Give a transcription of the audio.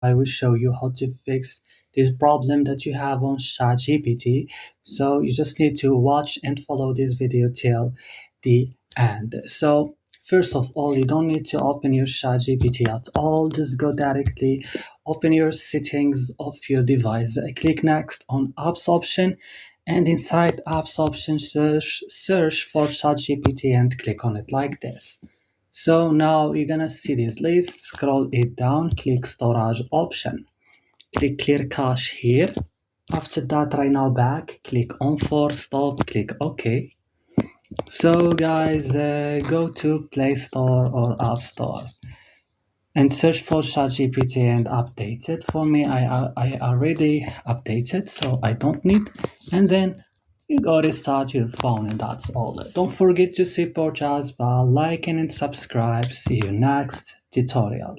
I will show you how to fix this problem that you have on ChatGPT. So you just need to watch and follow this video till the end. So first of all, you don't need to open your ChatGPT at all. Just go directly, open your settings of your device. Click next on apps option, and inside apps option search for ChatGPT and click on it like this. So now you're gonna see this list, scroll it down, click storage option, click clear cache here. After that, right now back, click on for stop, click OK. So guys, go to Play Store or App Store and search for ChatGPT and update it. For me, I already updated, so I don't need. And then you go restart your phone, and that's all. Don't forget to support us by liking and subscribe. See you next tutorial.